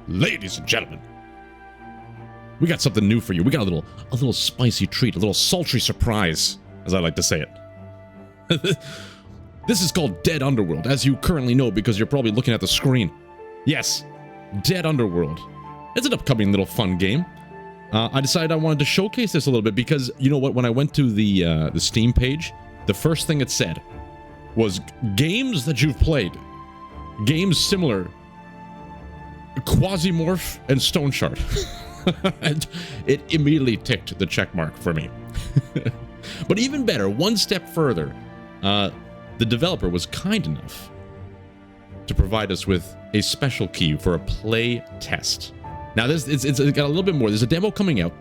Ladies and gentlemen, we got something new for you. We got a little spicy treat, a little sultry surprise, as I like to say it. This is called Dead Underworld, as you currently know because you're probably looking at the screen. Yes, Dead Underworld. It's an upcoming little fun game. I decided I wanted to showcase this a little bit because, you know what, when I went to the Steam page, the first thing it said was games that you've played. Games similar. Quasimorph and Stone Shard. And it immediately ticked the check mark for me. But even better, one step further, the developer was kind enough to provide us with a special key for a play test. Now, it's got a little bit more. There's a demo coming out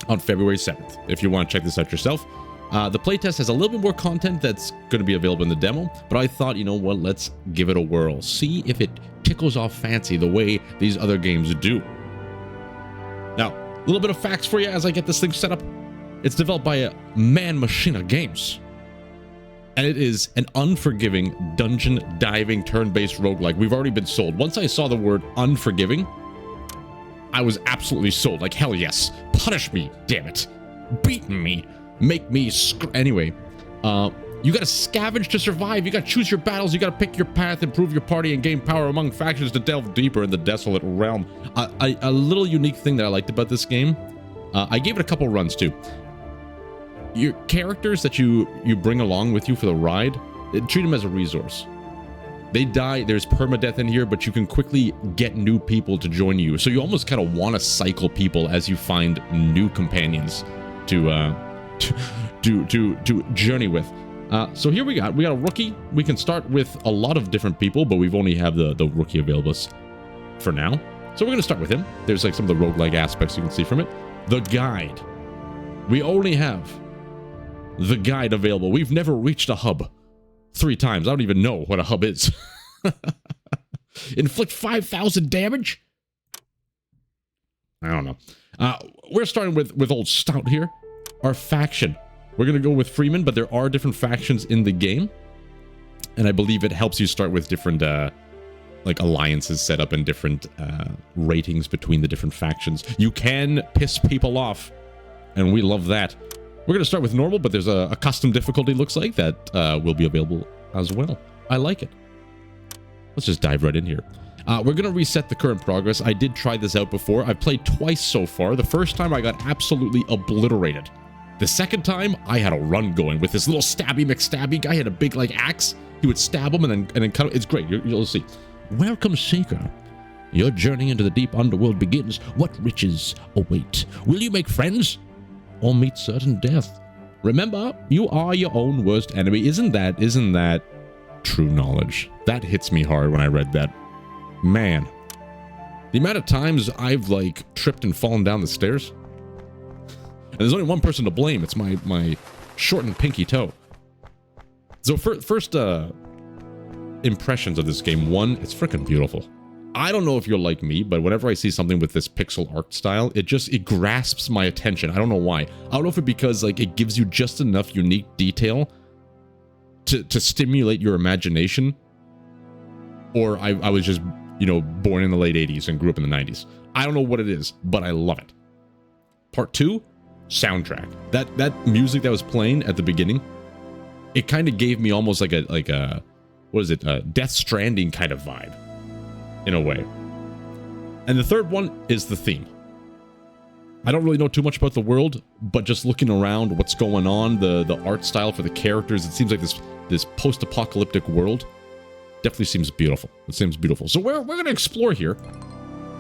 on February 7th, if you want to check this out yourself. The playtest has a little bit more content that's going to be available in the demo, but I thought, you know what, let's give it a whirl. See if it tickles off fancy the way these other games do. Now, a little bit of facts for you as I get this thing set up. It's developed by Man Machina Games, and it is an unforgiving dungeon diving turn-based roguelike. We've already been sold. Once I saw the word unforgiving, I was absolutely sold. Like, hell yes. Punish me, damn it. Beat me. Make me anyway, you gotta scavenge to survive. You gotta choose your battles. You gotta pick your path, improve your party, and gain power among factions to delve deeper in the desolate realm. A little unique thing that I liked about this game, I gave it a couple runs too. Your characters that you bring along with you for the ride, treat them as a resource. They die, there's permadeath in here, but you can quickly get new people to join you. So you almost kind of want to cycle people as you find new companions to journey with. So here we got a rookie. We can start with a lot of different people, but we've only have the rookie available for now. So we're going to start with him. There's like some of the roguelike aspects you can see from it. The guide. We only have the guide available. We've never reached a hub 3 times. I don't even know what a hub is. Inflict 5,000 damage? I don't know. We're starting with old Stout here. Our faction. We're going to go with Freeman, but there are different factions in the game. And I believe it helps you start with different like alliances set up and different ratings between the different factions. You can piss people off, and we love that. We're going to start with normal, but there's a custom difficulty, looks like, that will be available as well. I like it. Let's just dive right in here. We're going to reset the current progress. I did try this out before. I've played twice so far. The first time I got absolutely obliterated. The second time, I had a run going with this little stabby McStabby guy. He had a big, like, axe. He would stab him and then cut him. It's great. You'll see. Welcome, Seeker. Your journey into the deep underworld begins. What riches await? Will you make friends or meet certain death? Remember, you are your own worst enemy. Isn't that true knowledge? That hits me hard when I read that. Man, the amount of times I've, like, tripped and fallen down the stairs. And there's only one person to blame. It's my shortened pinky toe. So first impressions of this game. One, it's freaking beautiful. I don't know if you're like me, but whenever I see something with this pixel art style, it grasps my attention. I don't know why. I don't know if it's because, like, it gives you just enough unique detail to stimulate your imagination, or I was just, you know, born in the late 80s and grew up in the 90s. I don't know what it is, but I love it. Part 2, soundtrack. That music that was playing at the beginning, it kind of gave me almost like a what is it, a Death Stranding kind of vibe, in a way. And the third one is the theme. I don't really know too much about the world, but just looking around, what's going on, the art style for the characters, it seems like this post-apocalyptic world definitely seems beautiful. It seems beautiful. So we're going to explore here.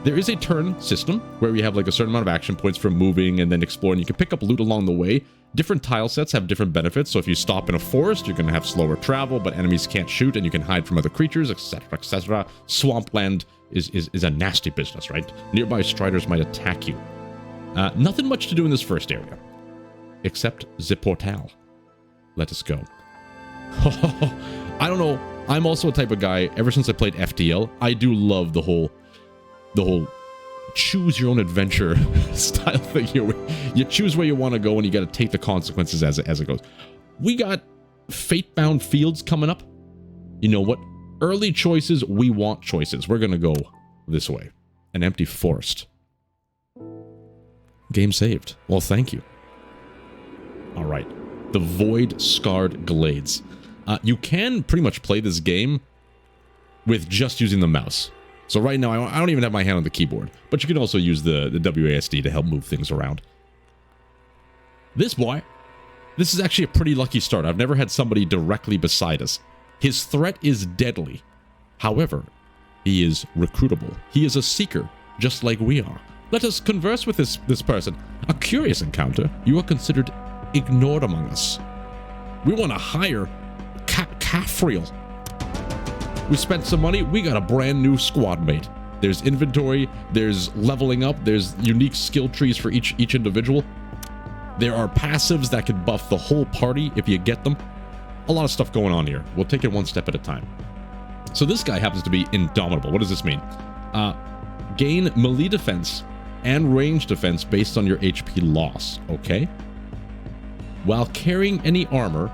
There is a turn system where we have like a certain amount of action points for moving and then exploring. You can pick up loot along the way. Different tile sets have different benefits. So if you stop in a forest, you're going to have slower travel, but enemies can't shoot and you can hide from other creatures, etc., etc. Swampland is a nasty business, right? Nearby striders might attack you. Nothing much to do in this first area, except the portal. Let us go. I don't know. I'm also a type of guy, ever since I played FTL, I do love the whole choose your own adventure style thing here. You choose where you want to go and you got to take the consequences as it goes. We got Fate-bound Fields coming up. You know what? Early choices, we want choices. We're going to go this way. An empty forest. Game saved. Well, thank you. All right. The Void Scarred Glades. You can pretty much play this game with just using the mouse. So right now, I don't even have my hand on the keyboard, but you can also use the WASD to help move things around. This boy, this is actually a pretty lucky start. I've never had somebody directly beside us. His threat is deadly. However, he is recruitable. He is a seeker, just like we are. Let us converse with this person. A curious encounter. You are considered ignored among us. We want to hire Caffriel. We spent some money. We got a brand new squad mate. There's inventory. There's leveling up. There's unique skill trees for each individual. There are passives that can buff the whole party if you get them. A lot of stuff going on here. We'll take it one step at a time. So this guy happens to be indomitable. What does this mean? Gain melee defense and range defense based on your HP loss. Okay. While carrying any armor,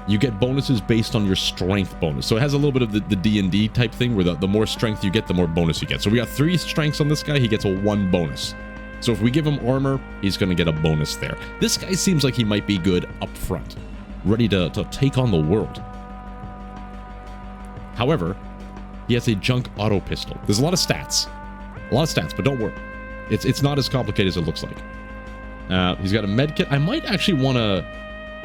you get bonuses based on your strength bonus. So it has a little bit of the D&D type thing where the more strength you get, the more bonus you get. So we got 3 strengths on this guy. He gets a 1 bonus. So if we give him armor, he's going to get a bonus there. This guy seems like he might be good up front, ready to take on the world. However, he has a junk auto pistol. There's a lot of stats. But don't worry. It's not as complicated as it looks like. He's got a med kit. I might actually want to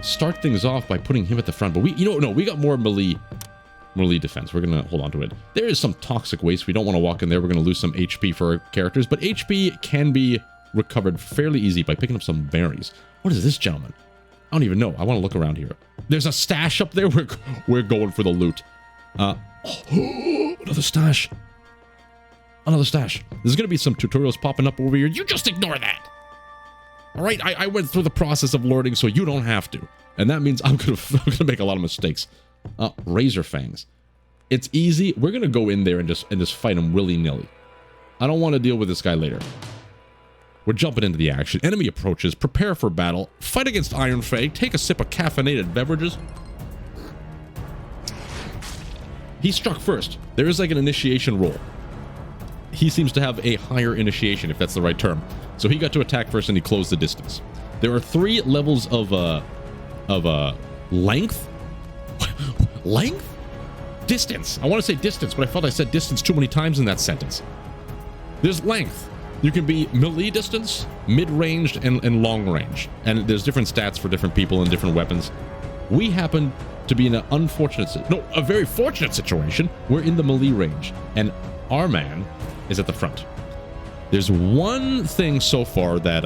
start things off by putting him at the front, but we got more melee defense. We're gonna hold on to it. There is some toxic waste. We don't want to walk in there. We're gonna lose some HP for our characters, but HP can be recovered fairly easy by picking up some berries. What is this, gentleman? I don't even know. I want to look around here. There's a stash up there. We're going for the loot. Another stash. Another stash. There's gonna be some tutorials popping up over here. You just ignore that. All right, I went through the process of learning, so you don't have to. And that means I'm gonna make a lot of mistakes. Razor fangs. It's easy. We're gonna go in there and just fight him willy-nilly. I don't want to deal with this guy later. We're jumping into the action. Enemy approaches. Prepare for battle. Fight against Iron Fang. Take a sip of caffeinated beverages. He struck first. There is like an initiation roll. He seems to have a higher initiation, if that's the right term. So he got to attack first and he closed the distance. There are 3 levels of length? Length? Distance. I want to say distance, but I felt I said distance too many times in that sentence. There's length. You can be melee distance, mid-ranged, and long range. And there's different stats for different people and different weapons. We happen to be in an a very fortunate situation. We're in the melee range, and our man is at the front. There's one thing so far that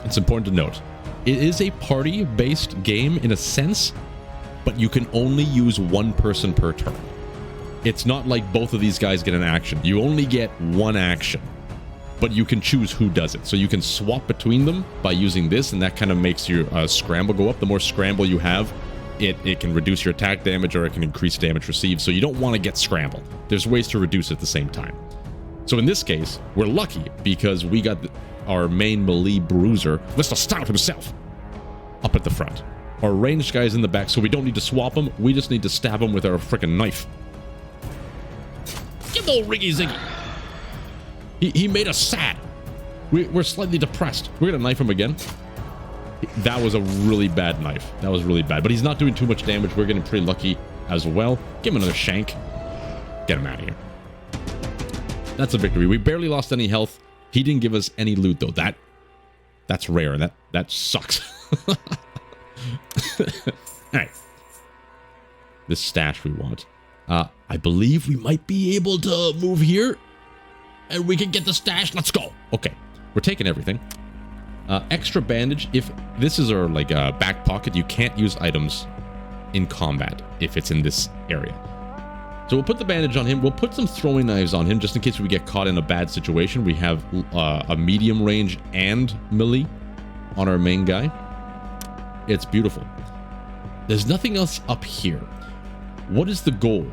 it's important to note. It is a party-based game in a sense, but you can only use 1 person per turn. It's not like both of these guys get an action. You only get 1 action, but you can choose who does it. So you can swap between them by using this, and that kind of makes your scramble go up. The more scramble you have, it can reduce your attack damage, or it can increase damage received. So you don't want to get scramble. There's ways to reduce it at the same time. So in this case, we're lucky because we got our main melee bruiser, Mr. Stout himself, up at the front. Our ranged guy's in the back, so we don't need to swap him. We just need to stab him with our freaking knife. Give the old Riggy Ziggy. He made us sad. We're slightly depressed. We're gonna knife him again. That was a really bad knife. That was really bad. But he's not doing too much damage. We're getting pretty lucky as well. Give him another shank. Get him out of here. That's a victory. We barely lost any health. He didn't give us any loot, though. That's rare, and that sucks. All right. This stash we want. I believe we might be able to move here, and we can get the stash. Let's go. Okay. We're taking everything. Extra bandage. If this is our back pocket, you can't use items in combat if it's in this area. So we'll put the bandage on him. We'll put some throwing knives on him just in case we get caught in a bad situation. We have a medium range and melee on our main guy. It's beautiful. There's nothing else up here. What is the goal?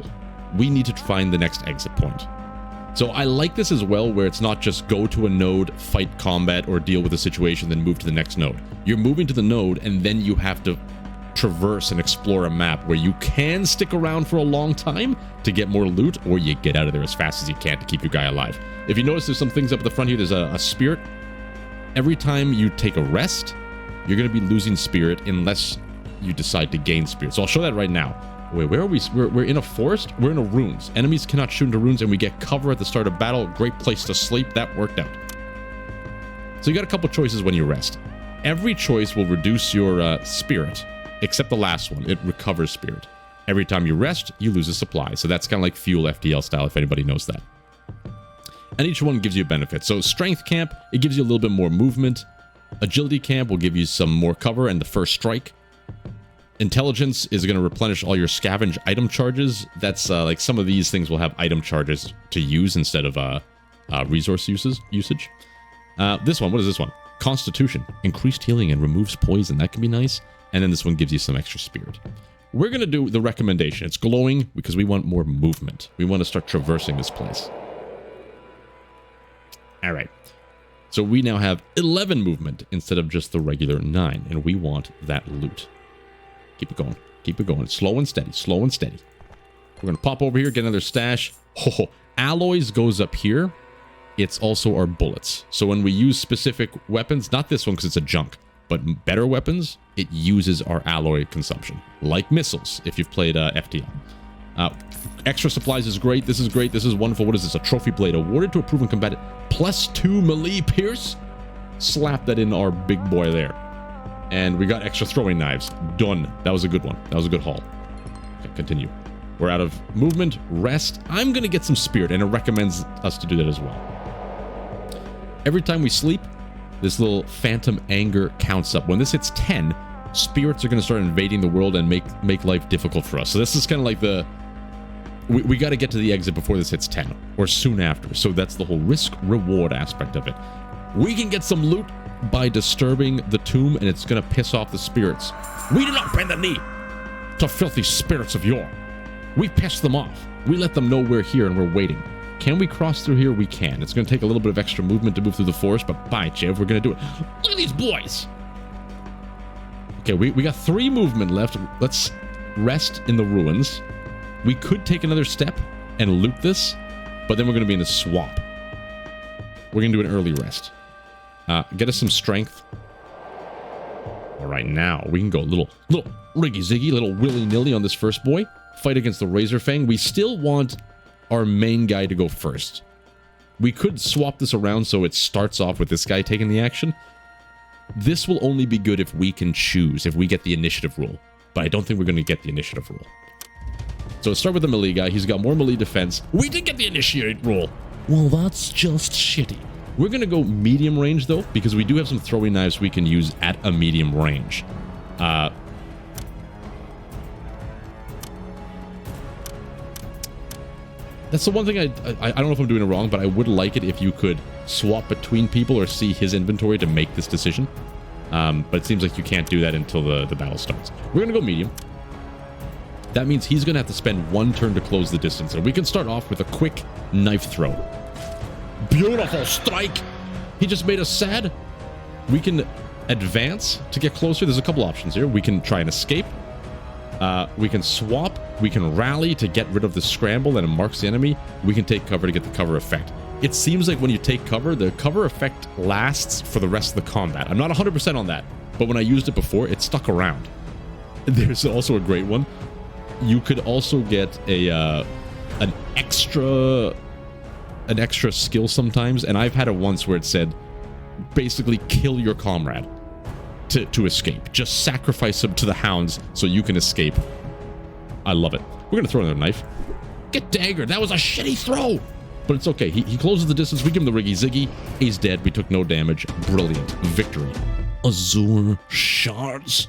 We need to find the next exit point. So I like this as well, where it's not just go to a node, fight combat, or deal with a situation, then move to the next node. You're moving to the node, and then you have to traverse and explore a map where you can stick around for a long time to get more loot, or you get out of there as fast as you can to keep your guy alive. If you notice, there's some things up at the front here. There's a spirit. Every time you take a rest, you're going to be losing spirit unless you decide to gain spirit. So I'll show that right now. Wait, where are we? We're in a forest. We're in a ruins. Enemies cannot shoot into ruins, and we get cover at the start of battle. Great place to sleep. That worked out. So you got a couple choices when you rest. Every choice will reduce your spirit, except the last one. It recovers spirit. Every time you rest, you lose a supply. So that's kind of like fuel FTL style, if anybody knows that. And each one gives you a benefit. So strength camp, it gives you a little bit more movement. Agility camp will give you some more cover and the first strike. Intelligence is going to replenish all your scavenge item charges. That's like some of these things will have item charges to use instead of resource usage. This one, what is this one? Constitution, increased healing and removes poison. That can be nice. And then this one gives you some extra spirit. We're going to do the recommendation. It's glowing because we want more movement. We want to start traversing this place. All right. So we now have 11 movement instead of just the regular 9. And we want that loot. Keep it going. Keep it going. Slow and steady. Slow and steady. We're going to pop over here, get another stash. Oh, alloys goes up here. It's also our bullets. So when we use specific weapons, not this one because it's a junk, but better weapons, it uses our alloy consumption. Like missiles, if you've played FTL. Extra supplies is great. This is great. This is wonderful. What is this? A trophy blade awarded to a proven combatant. +2 melee pierce. Slap that in our big boy there. And we got extra throwing knives. Done. That was a good one. That was a good haul. Okay, continue. We're out of movement. Rest. I'm going to get some spirit, and it recommends us to do that as well. Every time we sleep, this little phantom anger counts up. When this hits 10, spirits are going to start invading the world and make life difficult for us. So this is kind of like the... We got to get to the exit before this hits 10, or soon after. So that's the whole risk-reward aspect of it. We can get some loot by disturbing the tomb, and it's going to piss off the spirits. We do not bend the knee to filthy spirits of yore. We piss them off. We let them know we're here and we're waiting. Can we cross through here? We can. It's going to take a little bit of extra movement to move through the forest, but by Jove, we're going to do it. Look at these boys. Okay, we got 3 movement left. Let's rest in the ruins. We could take another step and loot this, but then we're going to be in the swamp. We're going to do an early rest. Get us some strength. All right, now we can go little riggy-ziggy, little willy-nilly on this first boy. Fight against the Razor Fang. We still want our main guy to go first. We could swap this around so it starts off with this guy taking the action. This will only be good if we can choose, if we get the initiative rule. But I don't think we're going to get the initiative rule. So let's start with the melee guy. He's got more melee defense. We did get the initiate rule. Well, that's just shitty. We're going to go medium range, though, because we do have some throwing knives we can use at a medium range. That's the one thing I don't know if I'm doing it wrong, but I would like it if you could swap between people or see his inventory to make this decision. But it seems like you can't do that until the battle starts. We're going to go medium. That means he's going to have to spend 1 turn to close the distance. And we can start off with a quick knife throw. Beautiful strike. He just made us sad. We can advance to get closer. There's a couple options here. We can try and escape. We can swap. We can rally to get rid of the scramble and it marks the enemy. We can take cover to get the cover effect. It seems like when you take cover, the cover effect lasts for the rest of the combat. I'm not 100% on that, but when I used it before, it stuck around. There's also a great one. You could also get an extra skill sometimes, and I've had it once where it said, basically kill your comrade to escape. Just sacrifice him to the hounds so you can escape. I love it. We're gonna throw another knife. Get daggered. That was a shitty throw, but it's okay. He closes the distance. We give him the riggy ziggy. He's dead. We took no damage. Brilliant victory. Azure shards.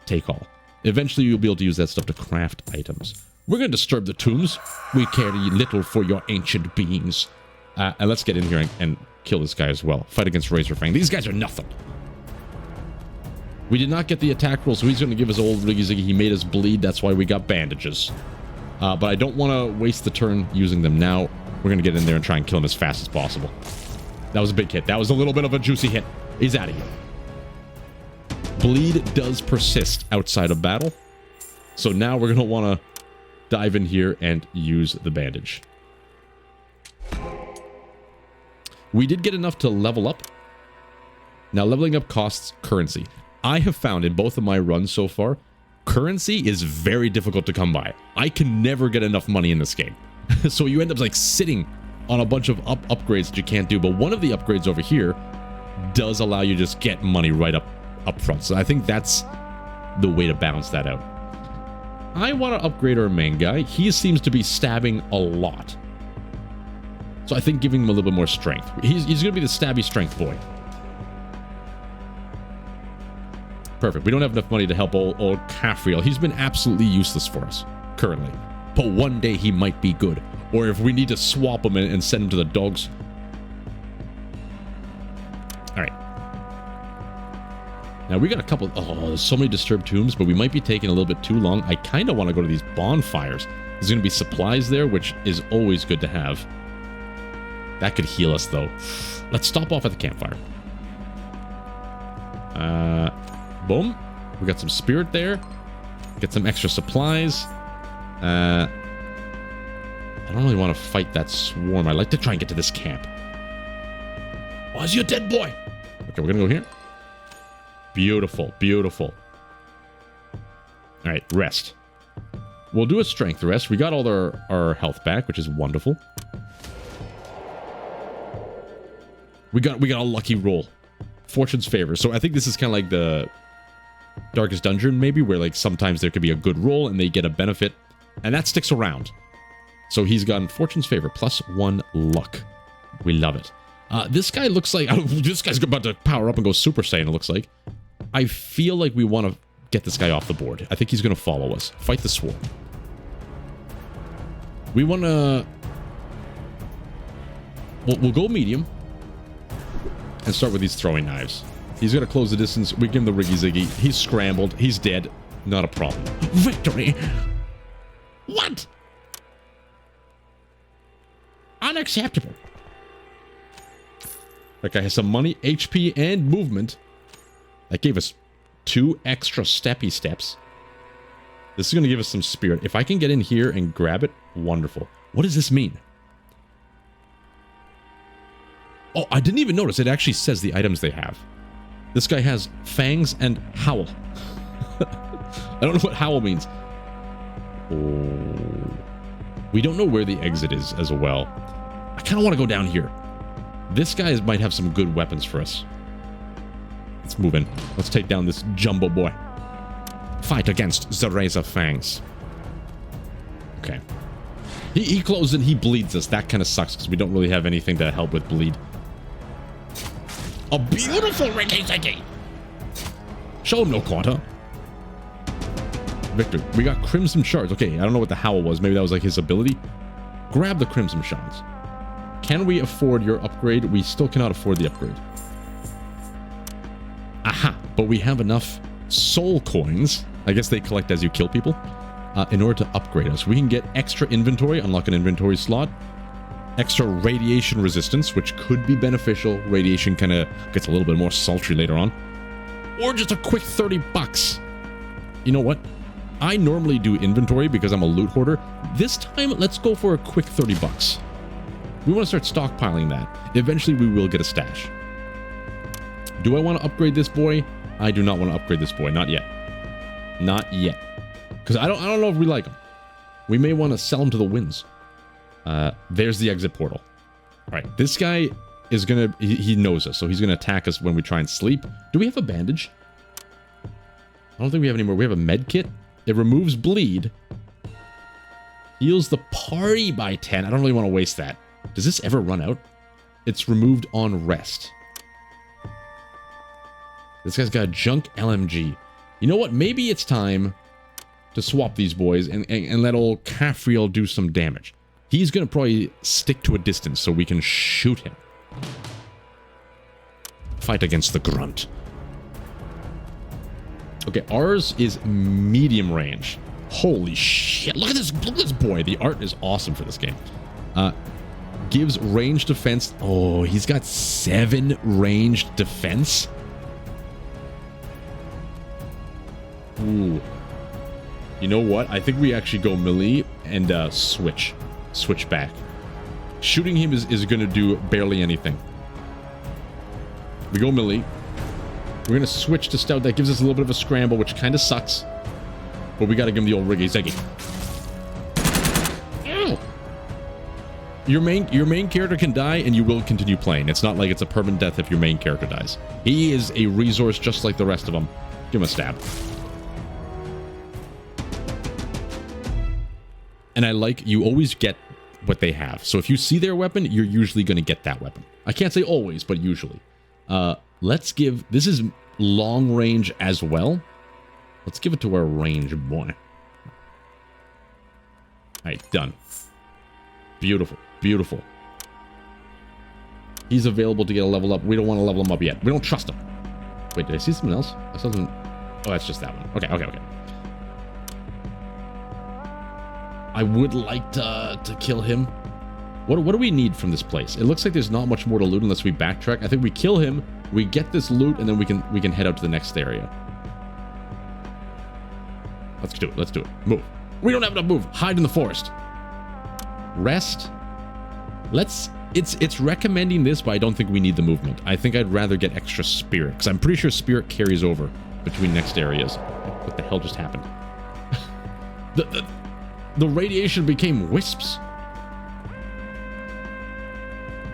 Take all. Eventually, you'll be able to use that stuff to craft items. We're going to disturb the tombs. We care little for your ancient beings. And let's get in here and kill this guy as well. Fight against Razor Fang. These guys are nothing. We did not get the attack roll, so he's going to give us old Riggy Ziggy. He made us bleed. That's why we got bandages. But I don't want to waste the turn using them now. We're going to get in there and try and kill him as fast as possible. That was a big hit. That was a little bit of a juicy hit. He's out of here. Bleed does persist outside of battle. So now we're going to want to dive in here and use the bandage. We did get enough to level up. Now, leveling up costs currency. I have found in both of my runs so far, currency is very difficult to come by. I can never get enough money in this game. So you end up like sitting on a bunch of upgrades that you can't do. But one of the upgrades over here does allow you to just get money right up front. So I think that's the way to balance that out. I want to upgrade our main guy. He seems to be stabbing a lot. So I think giving him a little bit more strength. He's going to be the stabby strength boy. Perfect. We don't have enough money to help old Cafriel. He's been absolutely useless for us currently. But one day he might be good. Or if we need to swap him and send him to the dogs. Alright. Now we got a couple... Oh, there's so many disturbed tombs, but we might be taking a little bit too long. I kind of want to go to these bonfires. There's going to be supplies there, which is always good to have. That could heal us, though. Let's stop off at the campfire. Boom. We got some spirit there. Get some extra supplies. I don't really want to fight that swarm. I like to try and get to this camp. Oh, is you a dead boy? Okay, we're going to go here. Beautiful, beautiful. All right, rest. We'll do a strength rest. We got all our health back, which is wonderful. We got a lucky roll. Fortune's favor. So I think this is kind of like the Darkest Dungeon, maybe, where like sometimes there could be a good roll and they get a benefit, and that sticks around. So he's gotten Fortune's favor, +1 luck. We love it. This guy looks like... this guy's about to power up and go Super Saiyan, it looks like. I feel like we want to get this guy off the board. I think he's going to follow us. Fight the swarm. We want to... We'll go medium. And start with these throwing knives. He's going to close the distance. We give him the Riggy Ziggy. He's scrambled. He's dead. Not a problem. Victory! What? Unacceptable. That guy has some money, HP, and movement. That gave us 2 extra steppy steps. This is going to give us some spirit. If I can get in here and grab it, wonderful. What does this mean? Oh, I didn't even notice. It actually says the items they have. This guy has fangs and howl. I don't know what howl means. Oh. We don't know where the exit is as well. I kind of want to go down here. This guy might have some good weapons for us. Let's move in. Let's take down this jumbo boy. Fight against the Razor Fangs. Okay. He closes and he bleeds us. That kind of sucks because we don't really have anything to help with bleed. A beautiful Ricky Ziggy. Show him no quarter. Victor, we got Crimson Shards. Okay, I don't know what the howl was. Maybe that was like his ability. Grab the Crimson Shards. Can we afford your upgrade? We still cannot afford the upgrade. Aha, but we have enough soul coins. I guess they collect as you kill people. In order to upgrade us. We can get extra inventory, unlock an inventory slot. Extra radiation resistance, which could be beneficial. Radiation kind of gets a little bit more sultry later on. Or just a quick 30 bucks. You know what? I normally do inventory because I'm a loot hoarder. This time, let's go for a quick 30 bucks. We want to start stockpiling that. Eventually, we will get a stash. Do I want to upgrade this boy? I do not want to upgrade this boy. Not yet. Not yet. Because I don't know if we like him. We may want to sell him to the winds. There's the exit portal. All right, this guy is gonna... He knows us, so he's gonna attack us when we try and sleep. Do we have a bandage? I don't think we have any more. We have a med kit. It removes bleed. Heals the party by 10. I don't really want to waste that. Does this ever run out? It's removed on rest. This guy's got a junk LMG. You know what? Maybe it's time to swap these boys and let old Cafriel do some damage. He's going to probably stick to a distance so we can shoot him. Fight against the grunt. Okay, ours is medium range. Holy shit. Look at this boy. The art is awesome for this game. Gives ranged defense. Oh, he's got 7 ranged defense. Ooh. You know what? I think we actually go melee and switch back. Shooting him is going to do barely anything. We go melee. We're going to switch to stout. That gives us a little bit of a scramble, which kind of sucks. But we got to give him the old riggy zeggy. Your main character can die, and you will continue playing. It's not like it's a permanent death if your main character dies. He is a resource just like the rest of them. Give him a stab. And I like, you always get what they have. So if you see their weapon, you're usually going to get that weapon. I can't say always, but usually. Let's give, this is long range as well. Let's give it to our range boy. All right, done. Beautiful, beautiful. He's available to get a level up. We don't want to level him up yet. We don't trust him. Wait, did I see something else? I saw something. Oh, that's just that one. Okay, okay, okay. I would like to kill him. What do we need from this place? It looks like there's not much more to loot unless we backtrack. I think we kill him, we get this loot, and then we can head out to the next area. Let's do it. Let's do it. Move. We don't have enough move. Hide in the forest. Rest. It's recommending this, but I don't think we need the movement. I think I'd rather get extra spirit, because I'm pretty sure spirit carries over between next areas. What the hell just happened? The radiation became wisps.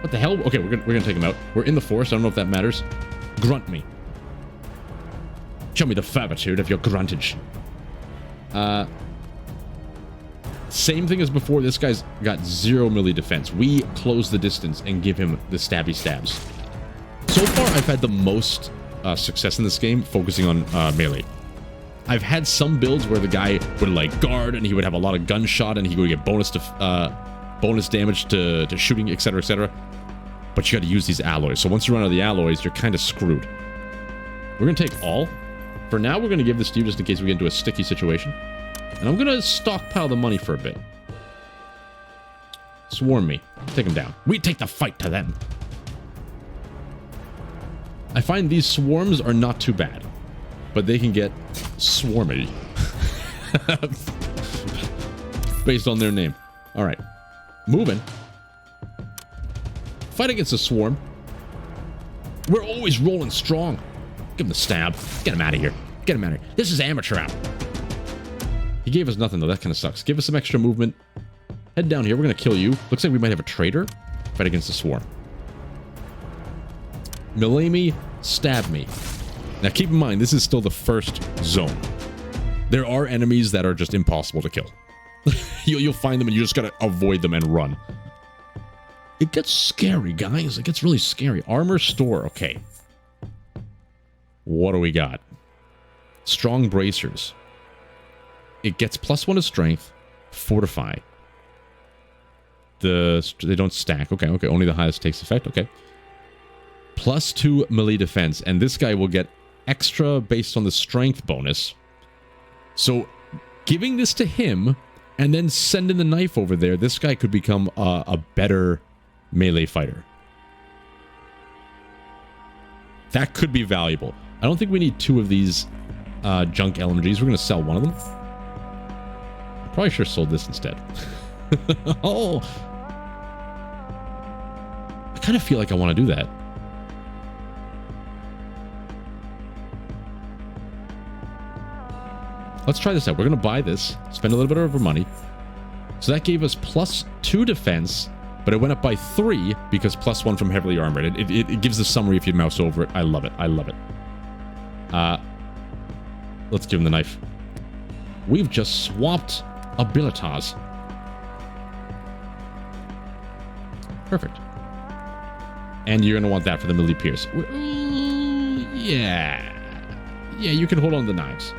What the hell? Okay, we're gonna take him out. We're in the forest. I don't know if that matters. Grunt me. Show me the fortitude of your gruntage. Same thing as before. This guy's got 0 melee defense. We close the distance and give him the stabby stabs. So far, I've had the most success in this game focusing on melee. I've had some builds where the guy would like guard and he would have a lot of gunshot and he would get bonus damage to shooting, etc., etc. But you got to use these alloys. So once you run out of the alloys, you're kind of screwed. We're gonna take all. For now, we're gonna give this to you just in case we get into a sticky situation. And I'm gonna stockpile the money for a bit. Swarm me. Take them down. We take the fight to them. I find these swarms are not too bad, but they can get swarmy based on their name. All right, moving. Fight against a swarm. We're always rolling strong. Give him the stab. Get him out of here. Get him out of here. This is amateur hour. He gave us nothing though. That kind of sucks. Give us some extra movement. Head down here. We're gonna kill you. Looks like we might have a traitor. Fight against the swarm. Melee me. Stab me. Now keep in mind, this is still the first zone. There are enemies that are just impossible to kill. You'll find them and you just gotta avoid them and run. It gets scary, guys. It gets really scary. Armor store. Okay. What do we got? Strong bracers. It gets +1 to strength. Fortify. They don't stack. Okay, okay. Only the highest takes effect. Okay. +2 melee defense. And this guy will get extra based on the strength bonus. So giving this to him and then sending the knife over there, this guy could become a better melee fighter. That could be valuable. I don't think we need 2 of these junk LMGs. We're going to sell one of them. I probably should have sold this instead. Oh! I kind of feel like I want to do that. Let's try this out. We're going to buy this, spend a little bit of our money. So that gave us +2 defense, but it went up by 3 because +1 from heavily armored. It gives the summary if you mouse over it. I love it. I love it. Let's give him the knife. We've just swapped abilitas. Perfect. And you're going to want that for the melee pierce. Yeah. Yeah, you can hold on to the knives.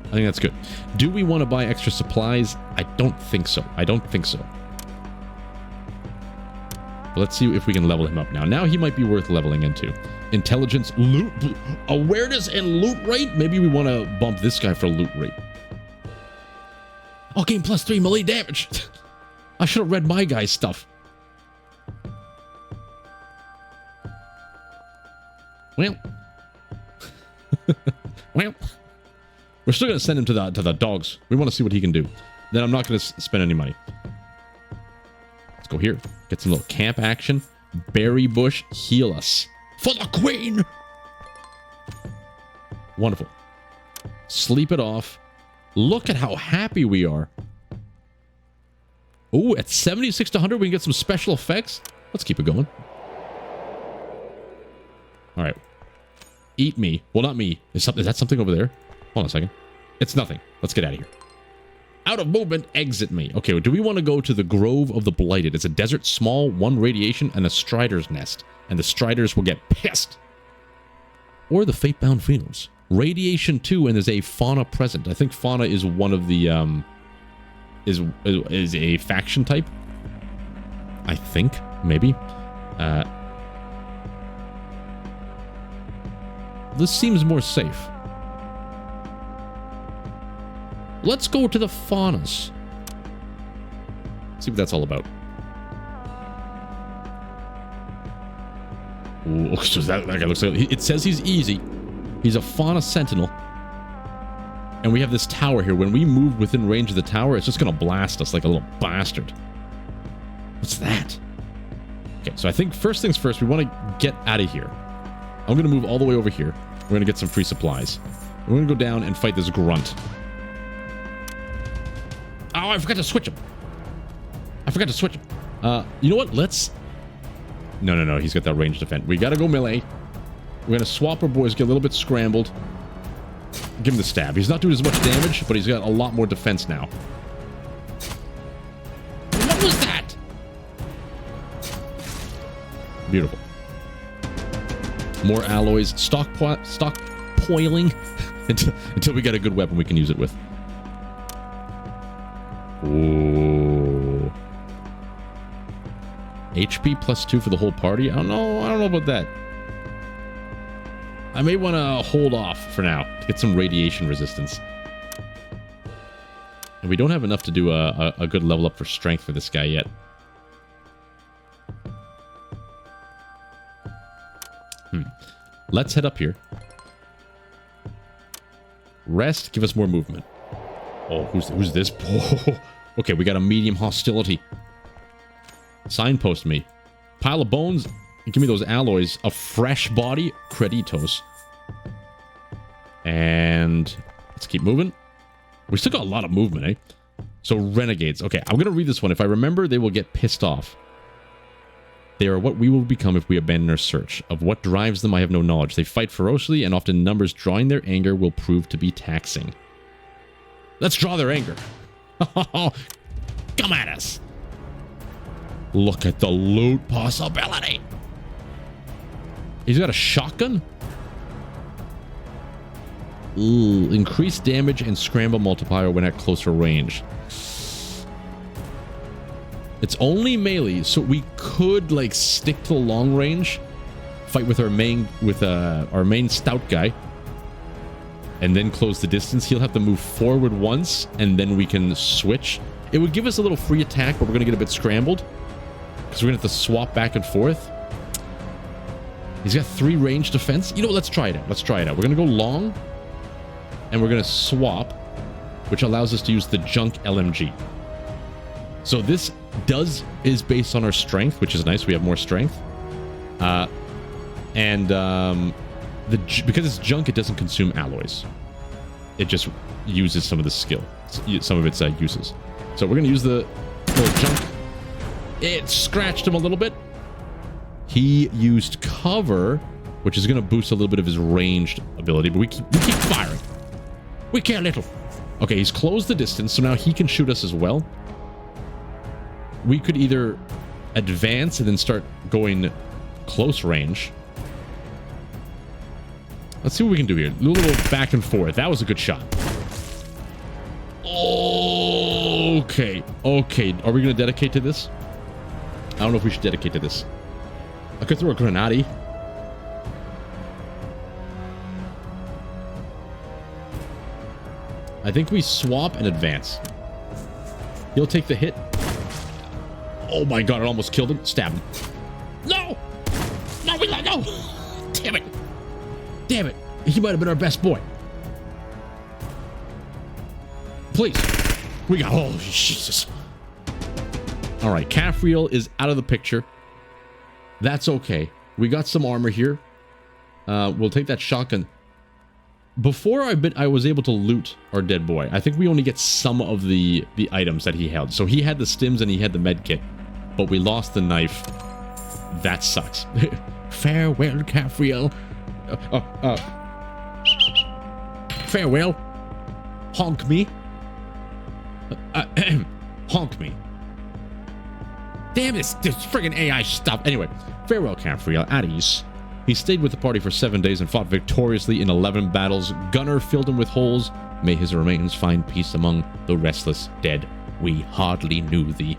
I think that's good. Do we want to buy extra supplies? I don't think so. I don't think so. Let's see if we can level him up now. Now he might be worth leveling into. Intelligence, loot, awareness, and loot rate? Maybe we want to bump this guy for loot rate. Oh, gain +3 melee damage. I should have read my guy's stuff. Well. Well, we're still going to send him to the dogs. We want to see what he can do. Then I'm not going to spend any money. Let's go here. Get some little camp action. Berry bush, heal us. For the queen! Wonderful. Sleep it off. Look at how happy we are. Oh, at 76 to 100, we can get some special effects. Let's keep it going. All right. Eat me. Well, not me. Is that something over there? Hold on a second. It's nothing. Let's get out of here. Out of movement, exit me. Okay, do we want to go to the Grove of the Blighted? It's a desert, small, 1 radiation, and a Strider's nest. And the Striders will get pissed. Or the Fatebound Fields. Radiation 2, and there's a fauna present. I think fauna is one of the, is a faction type. I think, maybe. This seems more safe. Let's go to the faunas. See what that's all about. Ooh, so that guy looks like... It says he's easy. He's a fauna sentinel. And we have this tower here. When we move within range of the tower, it's just going to blast us like a little bastard. What's that? Okay, so I think first things first, we want to get out of here. I'm going to move all the way over here. We're going to get some free supplies. We're going to go down and fight this grunt. Oh, I forgot to switch him. I forgot to switch him. You know what? Let's... No. He's got that ranged defense. We got to go melee. We're going to swap our boys, get a little bit scrambled. Give him the stab. He's not doing as much damage, but he's got a lot more defense now. What was that? Beautiful. More alloys. Stockpiling until we get a good weapon we can use it with. Ooh. HP +2 for the whole party? I don't know about that. I may want to hold off for now to get some radiation resistance. And we don't have enough to do a good level up for strength for this guy yet. Let's head up here. Rest, give us more movement. Oh, who's this? Oh, okay, we got a medium hostility. Signpost me. Pile of bones. Give me those alloys. A fresh body. Creditos. And let's keep moving. We still got a lot of movement, eh? So renegades. Okay, I'm going to read this one. If I remember, they will get pissed off. They are what we will become if we abandon our search. Of what drives them, I have no knowledge. They fight ferociously, and often numbers drawing their anger will prove to be taxing. Let's draw their anger. Come at us. Look at the loot possibility. He's got a shotgun? Ooh, increased damage and scramble multiplier when at closer range. It's only melee, so we could like stick to long range, fight with our main stout guy, and then close the distance. He'll have to move forward once, and then we can switch. It would give us a little free attack, but we're gonna get a bit scrambled because we're gonna have to swap back and forth. He's got 3 range defense. You know what? Let's try it out. Let's try it out. We're gonna go long, and we're gonna swap, which allows us to use the junk LMG. So this is based on our strength, which is nice. We have more strength. Because it's junk, it doesn't consume alloys. It just uses some of the skill, some of its uses. So we're going to use the little junk. It scratched him a little bit. He used cover, which is going to boost a little bit of his ranged ability, but we keep firing. We care little. Okay, he's closed the distance, so now he can shoot us as well. We could either advance and then start going close range. Let's see what we can do here. A little back and forth. That was a good shot. Okay. Okay. Are we going to dedicate to this? I don't know if we should dedicate to this. I could throw a grenade. I think we swap and advance. He'll take the hit. Oh my god, it almost killed him. Stab him. No! No, no! Damn it. Damn it. He might have been our best boy. Please. We got... Oh, Jesus. All right. Calf reel is out of the picture. That's okay. We got some armor here. We'll take that shotgun. Before I was able to loot our dead boy, I think we only get some of the items that he held. So he had the stims and he had the med kit. But we lost the knife. That sucks. Farewell, calf reel. Farewell. Honk me. Honk me. Damn this friggin' AI stuff. Anyway, farewell, calf reel. At ease. He stayed with the party for 7 days and fought victoriously in 11 battles. Gunner filled him with holes. May his remains find peace among the restless dead. We hardly knew thee.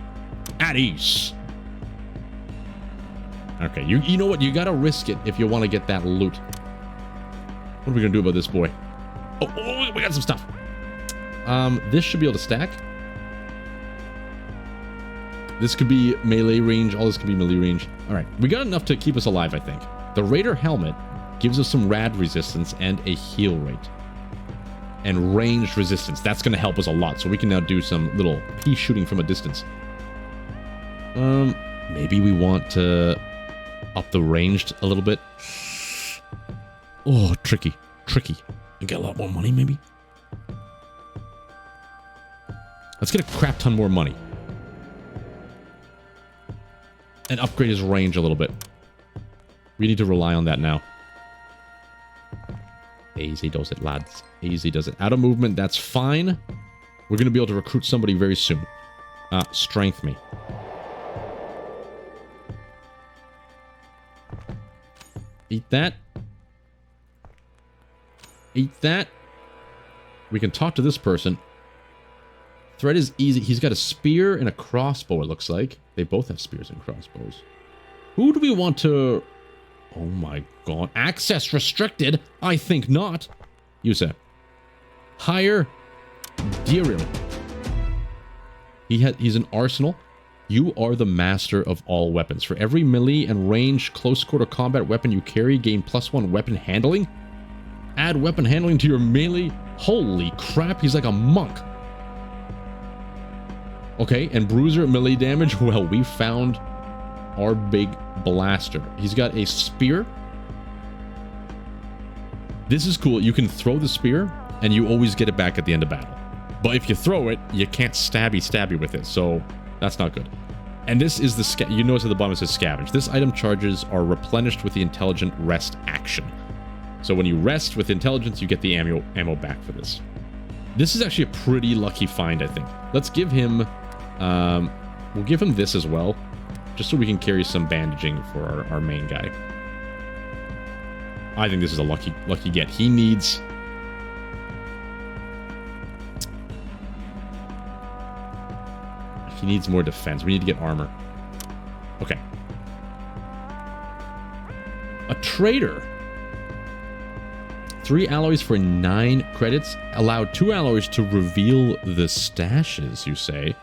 At ease. Okay, you know what? You gotta risk it if you want to get that loot. What are we gonna do about this boy? Oh, we got some stuff. This should be able to stack. This could be melee range. All this could be melee range. All right, we got enough to keep us alive, I think. The Raider helmet gives us some rad resistance and a heal rate. And ranged resistance. That's going to help us a lot. So we can now do some little pea shooting from a distance. Maybe we want to up the ranged a little bit. Oh, tricky. Tricky. And get a lot more money, maybe? Let's get a crap ton more money. And upgrade his range a little bit. We need to rely on that now. Easy does it, lads. Easy does it. Out of movement, that's fine. We're going to be able to recruit somebody very soon. Strength me. Eat that. Eat that. We can talk to this person. Threat is easy. He's got a spear and a crossbow, it looks like. They both have spears and crossbows. Who do we want to... Oh my god. Access restricted? I think not. Use it. Hire Diril. He's an arsenal. You are the master of all weapons. For every melee and range close quarter combat weapon you carry, gain +1 weapon handling. Add weapon handling to your melee. Holy crap, he's like a monk. Okay, and bruiser melee damage. Well, we found our big blaster. He's got a spear. This is cool. You can throw the spear and you always get it back at the end of battle. But if you throw it, you can't stabby with it. So that's not good. And this is the you notice at the bottom it says scavenge. This item charges are replenished with the intelligent rest action. So when you rest with intelligence, you get the ammo back for this. This is actually a pretty lucky find, I think. Let's give him we'll give him this as well. Just so we can carry some bandaging for our main guy. I think this is a lucky get. He needs... He needs more defense. We need to get armor. Okay. A trader. 3 alloys for 9 credits. Allowed 2 alloys to reveal the stashes, you say.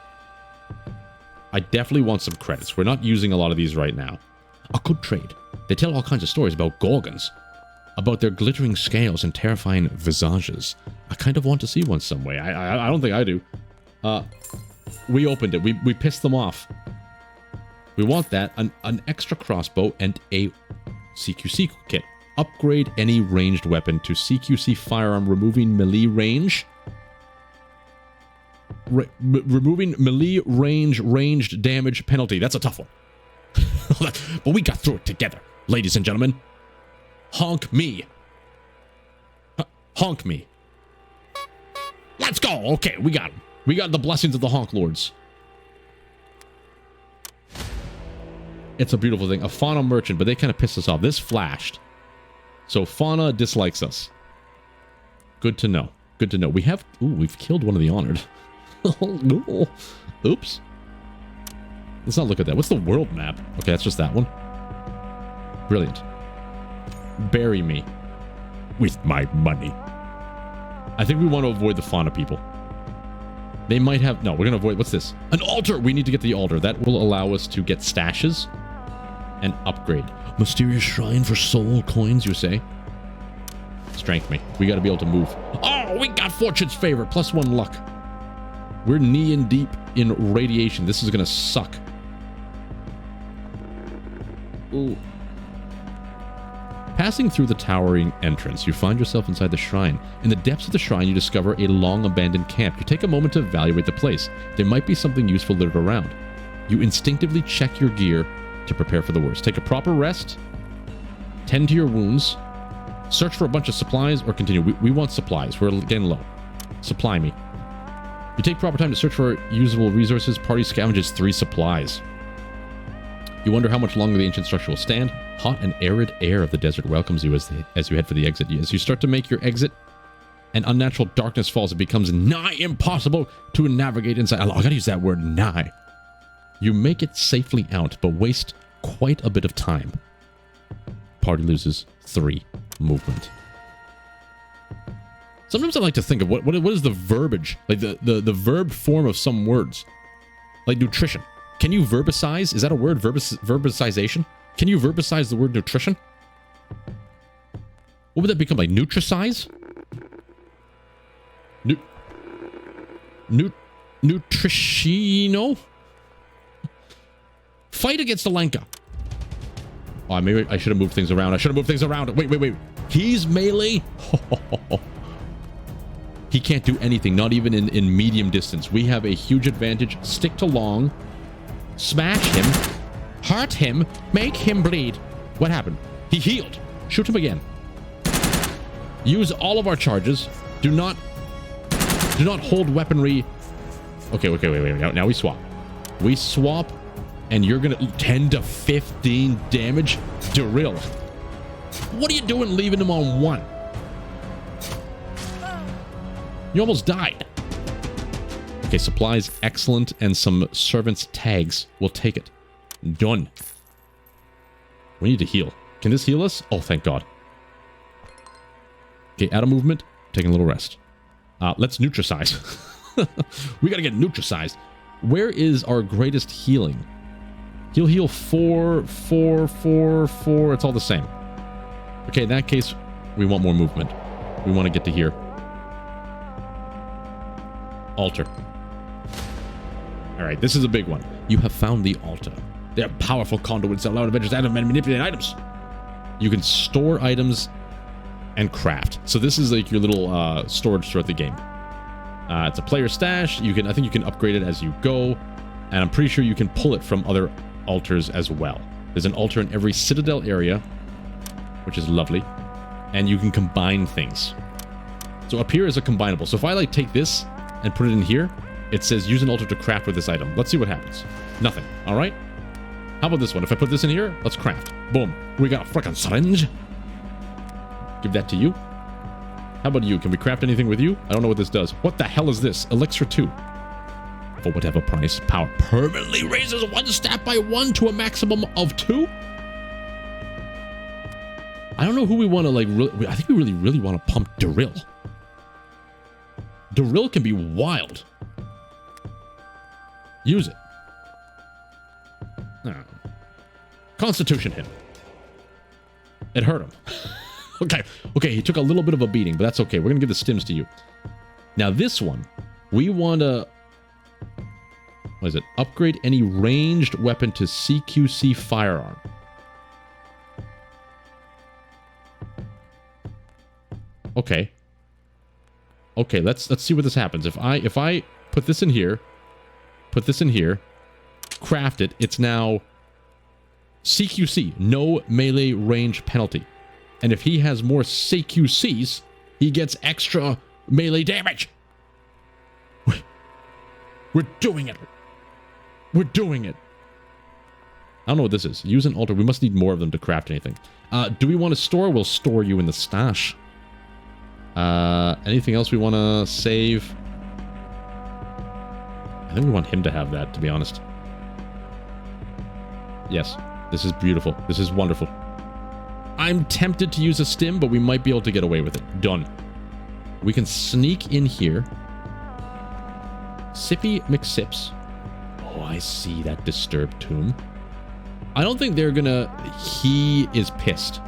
I definitely want some credits. We're not using a lot of these right now. A good trade. They tell all kinds of stories about gorgons. About their glittering scales and terrifying visages. I kind of want to see one some way. I don't think I do. We opened it. We pissed them off. We want that. An extra crossbow and a CQC kit. Upgrade any ranged weapon to CQC firearm, removing melee range. Removing melee range ranged damage penalty. That's a tough one. But we got through it together, ladies and gentlemen. Honk me. Honk me. Let's go. Okay, we got him. We got the blessings of the Honk Lords. It's a beautiful thing. A fauna merchant, but they kind of pissed us off. This flashed. So fauna dislikes us. Good to know. Good to know. We have... Ooh, we've killed one of the honored. Oh, no. Oops. Let's not look at that. What's the world map? Okay, that's just that one. Brilliant. Bury me with my money. I think we want to avoid the fauna people. They might have... No, we're going to avoid... What's this? An altar! We need to get the altar. That will allow us to get stashes and upgrade. Mysterious shrine for soul coins, you say? Strength me. We got to be able to move. Oh, we got fortune's favor. +1 luck. We're knee in deep in radiation. This is gonna suck. Ooh. Passing through the towering entrance, you find yourself inside the shrine. In the depths of the shrine, you discover a long-abandoned camp. You take a moment to evaluate the place. There might be something useful littered around. You instinctively check your gear to prepare for the worst. Take a proper rest, tend to your wounds, search for a bunch of supplies, or continue. We want supplies. We're getting low. Supply me. You take proper time to search for usable resources. Party scavenges 3 supplies. You wonder how much longer the ancient structure will stand. Hot and arid air of the desert welcomes you as you head for the exit. As you start to make your exit, and unnatural darkness falls, it becomes nigh impossible to navigate inside. I gotta use that word, nigh. You make it safely out, but waste quite a bit of time. Party loses 3 movement. Sometimes I like to think of what is the verbiage, like the verb form of some words, like nutrition. Can you verbicize? Is that a word? Verbicization? Can you verbicize the word nutrition? What would that become? Like nutricize? Nutricino? Fight against the Lenka. Oh, maybe I should have moved things around. Wait. He's melee? He can't do anything, not even in medium distance. We have a huge advantage. Stick to long. Smash him. Hurt him. Make him bleed. What happened? He healed. Shoot him again. Use all of our charges. Do not hold weaponry. Okay, wait. Now we swap. We swap, and you're gonna 10 to 15 damage. Derill. What are you doing leaving him on 1? You almost died. Okay, supplies, excellent, and some servants' tags. We'll take it. Done. We need to heal. Can this heal us? Oh, thank God. Okay, out of movement. Taking a little rest. Let's nutricize. We gotta get nutricized. Where is our greatest healing? Heal 4, 4, 4, 4. It's all the same. Okay, in that case, we want more movement. We want to get to here. Altar. Alright, this is a big one. You have found the altar. They are powerful conduits that allow adventurers to add and manipulate items. You can store items and craft. So this is like your little storage throughout the game. It's a player stash. I think you can upgrade it as you go. And I'm pretty sure you can pull it from other altars as well. There's an altar in every citadel area, which is lovely. And you can combine things. So up here is a combinable. So if I like take this and put it in here, it says use an altar to craft with this item. Let's see what happens. Nothing. All right. How about this one? If I put this in here, let's craft. Boom. We got a freaking syringe. Give that to you. How about you? Can we craft anything with you? I don't know what this does. What the hell is this? Elixir 2. For whatever price. Power permanently raises one stat by 1 to a maximum of 2. I don't know who we want to like. I think we really want to pump Derill. Derill can be wild. Use it. Oh. Constitution hit. It hurt him. Okay, he took a little bit of a beating, but that's okay. We're going to give the stims to you. Now this one, we want to... What is it? Upgrade any ranged weapon to CQC firearm. Okay. Okay, let's see what this happens. If I put this in here, craft it, it's now CQC, no melee range penalty. And if he has more CQCs, he gets extra melee damage. We're doing it. We're doing it. I don't know what this is. Use an altar. We must need more of them to craft anything. Do we want to store? We'll store you in the stash. Anything else we want to save? I think we want him to have that, to be honest. Yes. This is beautiful. This is wonderful. I'm tempted to use a stim, but we might be able to get away with it. Done. We can sneak in here. Sippy McSips. Oh, I see that disturbed tomb. I don't think they're gonna... He is pissed.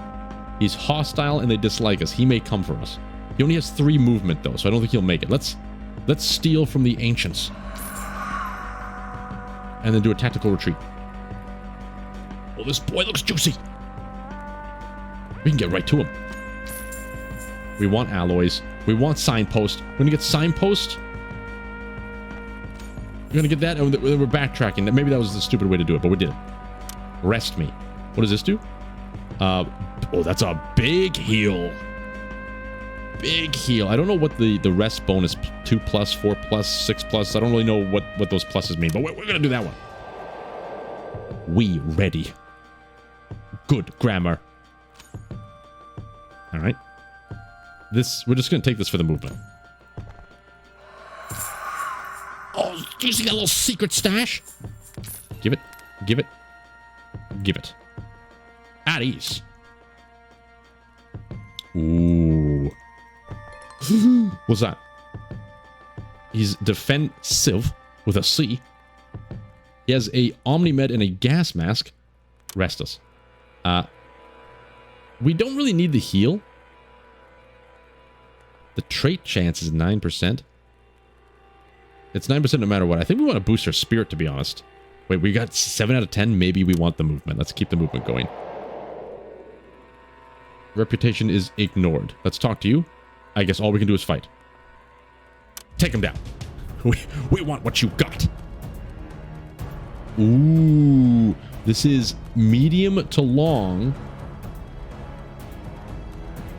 He's hostile and they dislike us. He may come for us. He only has 3 movement, though, so I don't think he'll make it. Let's Let's steal from the ancients. And then do a tactical retreat. Oh, this boy looks juicy. We can get right to him. We want alloys. We want signpost. We're gonna get signpost. We're gonna get that, and we're backtracking. Maybe that was the stupid way to do it, but we did it. Rest me. What does this do? Oh, that's a big heal. Big heal. I don't know what the rest bonus, 2+, 4+, 6+. I don't really know what those pluses mean, but we're gonna do that one. We ready. Good grammar. All right. We're just gonna take this for the movement. Oh, do you see that little secret stash? Give it. Give it. Give it. At ease. Ooh. What's that? He's defensive with a C. He has a Omnimed and a gas mask. Rest us. We don't really need the heal. The trait chance is 9%. It's 9% no matter what. I think we want to boost our spirit, to be honest. Wait, we got 7 out of 10. Maybe we want the movement. Let's keep the movement going. Reputation is ignored. Let's talk to you. I guess all we can do is fight. Take him down. We want what you got. Ooh. This is medium to long.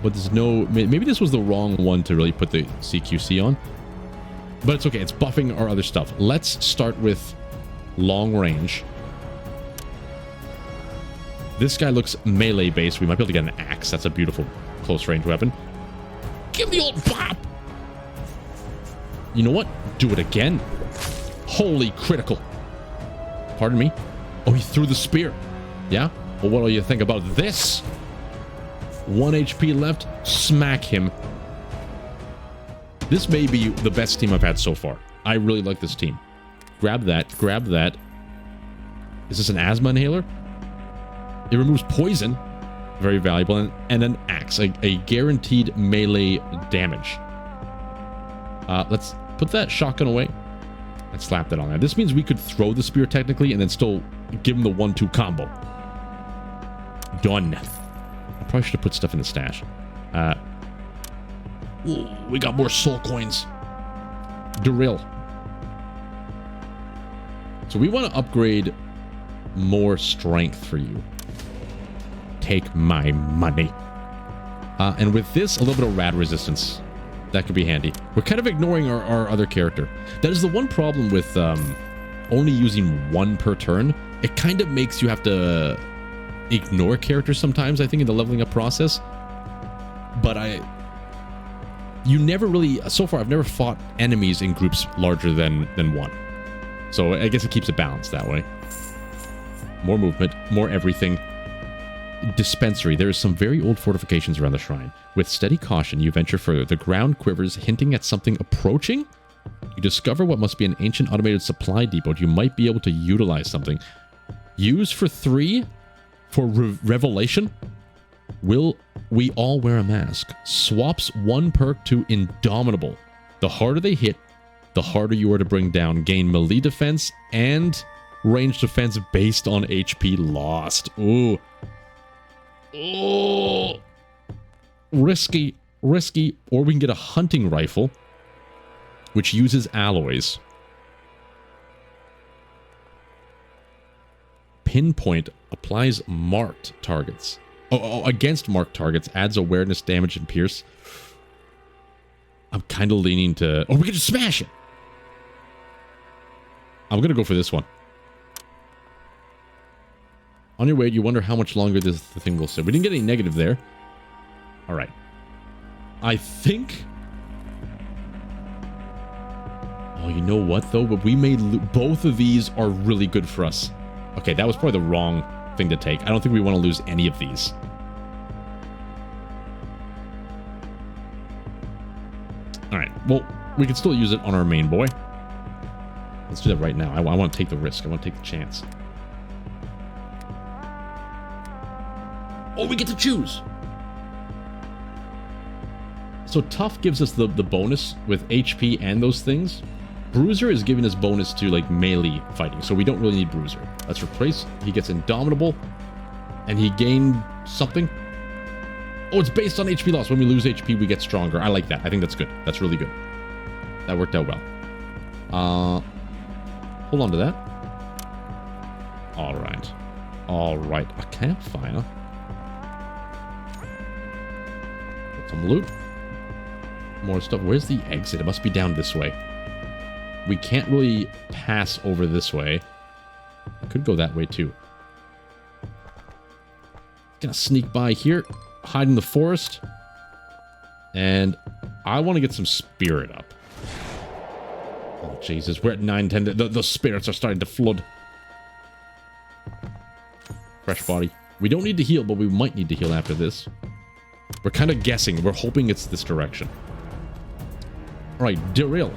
But there's no... Maybe this was the wrong one to really put the CQC on. But it's okay. It's buffing our other stuff. Let's start with long range. This guy looks melee based. We might be able to get an axe. That's a beautiful close range weapon. Give the old pop. You know what? Do it again. Holy critical. Pardon me? Oh, he threw the spear. Yeah? Well, what do you think about this? 1 HP left. Smack him. This may be the best team I've had so far. I really like this team. Grab that. Grab that. Is this an asthma inhaler? It removes poison. Very valuable. And an axe. A guaranteed melee damage. Let's put that shotgun away. And slap that on there. This means we could throw the spear technically and then still give him the 1-2 combo. Done. I probably should have put stuff in the stash. Ooh, we got more soul coins. Drill. So we want to upgrade more strength for you. Take my money. And with this, a little bit of rad resistance. That could be handy. We're kind of ignoring our other character. That is the one problem with only using one per turn. It kind of makes you have to ignore characters sometimes, I think, in the leveling up process. But you never really... So far, I've never fought enemies in groups larger than one. So I guess it keeps it balanced that way. More movement, more everything. Dispensary. There are some very old fortifications around the shrine. With steady caution, you venture further. The ground quivers, hinting at something approaching. You discover what must be an ancient automated supply depot. You might be able to utilize something. Use for 3 for revelation. Will we all wear a mask? Swaps 1 perk to indomitable. The harder they hit, the harder you are to bring down. Gain melee defense and range defense based on HP lost. Ooh. Oh, risky, or we can get a hunting rifle, which uses alloys. Pinpoint applies marked targets. Oh, against marked targets, adds awareness, damage, and pierce. I'm kind of leaning to... Oh, we can just smash it. I'm going to go for this one. On your way, you wonder how much longer the thing will sit. We didn't get any negative there. All right. I think... Oh, you know what, though? But we made... Both of these are really good for us. Okay, that was probably the wrong thing to take. I don't think we want to lose any of these. All right. Well, we can still use it on our main boy. Let's do that right now. I want to take the risk. I want to take the chance. Oh, we get to choose. So tough gives us the bonus with HP and those things. Bruiser is giving us bonus to like melee fighting, so we don't really need Bruiser. Let's replace. He gets Indomitable, and he gained something. Oh, it's based on HP loss. When we lose HP, we get stronger. I like that. I think that's good. That's really good. That worked out well. Hold on to that. All right. All right. A campfire. Get some loot. More stuff. Where's the exit? It must be down this way. We can't really pass over this way. Could go that way too. Gonna sneak by here. Hide in the forest. And I want to get some spirit up. Oh, Jesus. We're at 9:10. The spirits are starting to flood. Fresh body. We don't need to heal, but we might need to heal after this. We're kind of guessing. We're hoping it's this direction. All right, derail.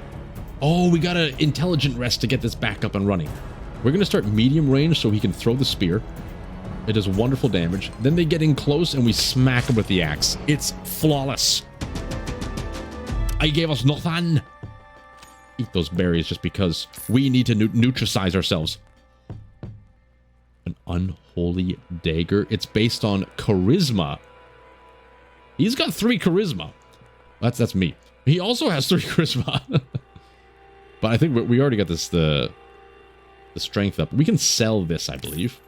Oh, we got an intelligent rest to get this back up and running. We're going to start medium range so he can throw the spear. It does wonderful damage. Then they get in close and we smack them with the axe. It's flawless. I gave us nothing. Eat those berries just because we need to neutralize ourselves. An unholy dagger. It's based on charisma. He's got 3 charisma. That's me. He also has 3 charisma. But I think we already got this the strength up. We can sell this, I believe.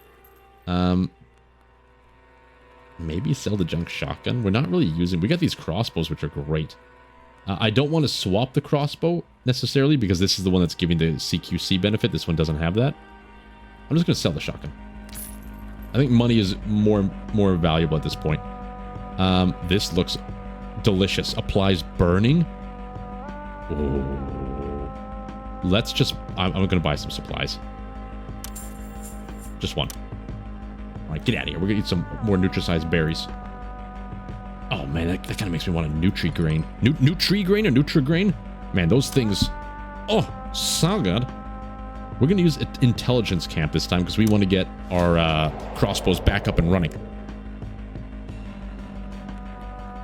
Maybe sell the junk shotgun. We're not really using... We got these crossbows, which are great. I don't want to swap the crossbow necessarily because this is the one that's giving the CQC benefit. This one doesn't have that. I'm just going to sell the shotgun. I think money is more valuable at this point. This looks delicious. Applies burning. Oh. Let's just... I'm going to buy some supplies. Just one. All right, get out of here. We're going to eat some more Nutri-sized berries. Oh, man, that kind of makes me want a Nutri-Grain. Nutri-Grain or Nutri-Grain? Man, those things... Oh, so good. We're going to use Intelligence Camp this time because we want to get our crossbows back up and running.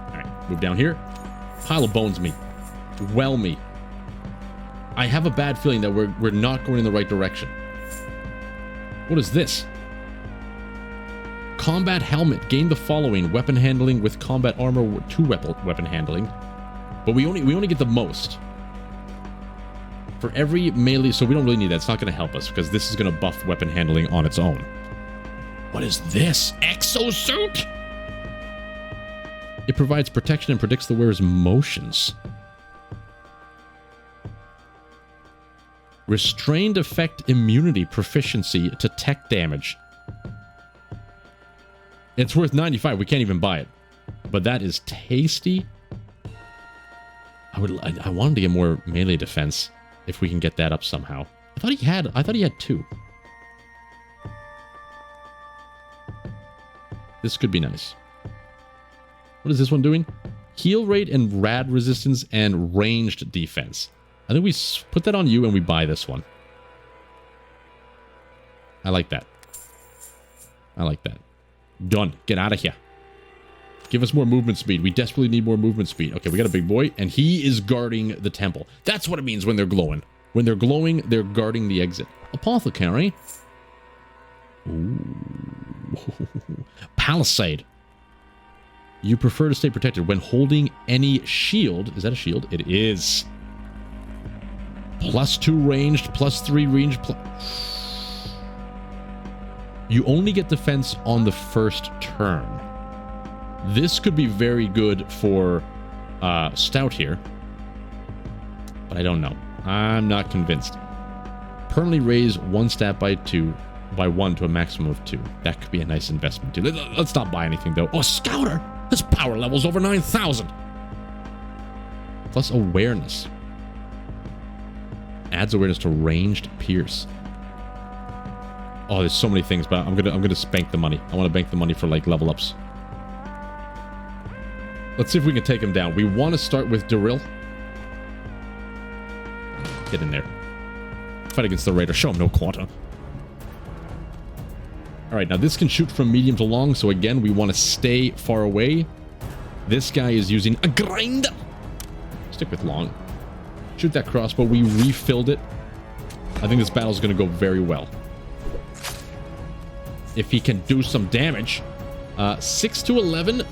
All right, move down here. Pile of bones me. Well me. I have a bad feeling that we're not going in the right direction. What is this? Combat helmet. Gain the following: weapon handling with combat armor, 2 weapon handling. But we only get the most. For every melee, so we don't really need that. It's not going to help us because this is going to buff weapon handling on its own. What is this? Exosuit? It provides protection and predicts the wearer's motions. Restrained effect immunity proficiency to tech damage. It's worth 95. We can't even buy it. But that is tasty. I wanted to get more melee defense if we can get that up somehow. I thought he had 2. This could be nice. What is this one doing? Heal rate and rad resistance and ranged defense. I think we put that on you and we buy this one. I like that. I like that. Done. Get out of here. Give us more movement speed. We desperately need more movement speed. Okay, we got a big boy, and he is guarding the temple. That's what it means when they're glowing. When they're glowing, they're guarding the exit. Apothecary. Ooh. Palisade. You prefer to stay protected when holding any shield. Is that a shield? It is. +2 ranged, +3 ranged. You only get defense on the first turn. This could be very good for Stout here. But I don't know. I'm not convinced. Permanently raise 1 stat by 1 to a maximum of 2. That could be a nice investment too. Let's not buy anything though. Oh, Scouter! His power level's over 9,000. Plus awareness. Adds awareness to ranged pierce. Oh, there's so many things, but I'm gonna spank the money. I want to bank the money for like level ups. Let's see if we can take him down. We want to start with Daryl. Get in there. Fight against the raider. Show him no quarter. All right, now this can shoot from medium to long, so again, we want to stay far away. This guy is using a grind. stick with long. Shoot that crossbow. We refilled it. I think this battle's going to go very well. If he can do some damage. 6 to 11.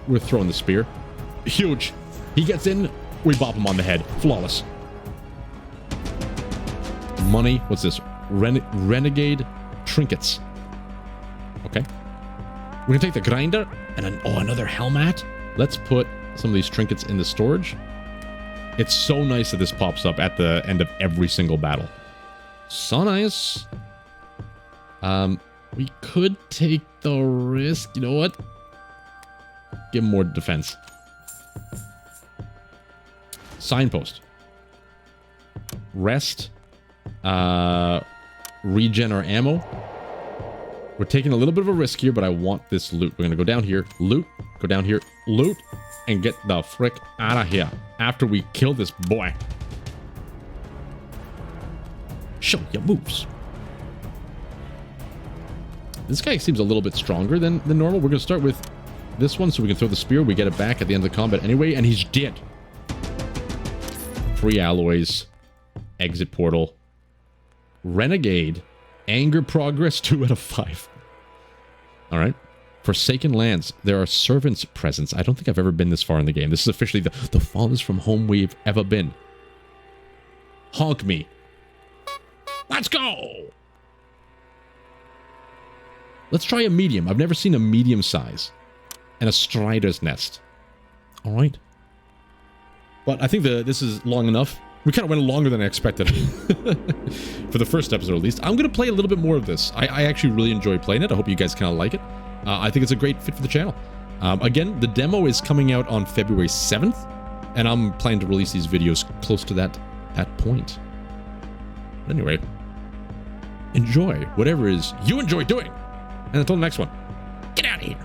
We're throwing the spear. Huge. He gets in. We bop him on the head. Flawless. Money. What's this? Renegade trinkets. Okay. We're going to take the grinder. And another helmet. Let's put some of these trinkets in the storage. It's so nice that this pops up at the end of every single battle. So nice. We could take the risk. You know what? Give him more defense. Signpost. Rest. Regen our ammo. We're taking a little bit of a risk here, but I want this loot. We're going to go down here. Loot. Go down here. Loot. And get the frick out of here after we kill this boy. Show your moves. This guy seems a little bit stronger than normal. We're going to start with this one so we can throw the spear. We get it back at the end of the combat anyway, and he's dead. 3 alloys. Exit portal. Renegade. Anger progress 2 out of 5. All right. Forsaken lands. There are servants' presence. I don't think I've ever been this far in the game. This is officially the farthest from home we've ever been. Honk me. Let's go! Let's try a medium. I've never seen a medium size. And a strider's nest. All right. But I think this is long enough. We kind of went longer than I expected. For the first episode, at least. I'm going to play a little bit more of this. I actually really enjoy playing it. I hope you guys kind of like it. I think it's a great fit for the channel. Again, the demo is coming out on February 7th. And I'm planning to release these videos close to that point. Anyway. Enjoy whatever it is you enjoy doing. And until the next one, get out of here.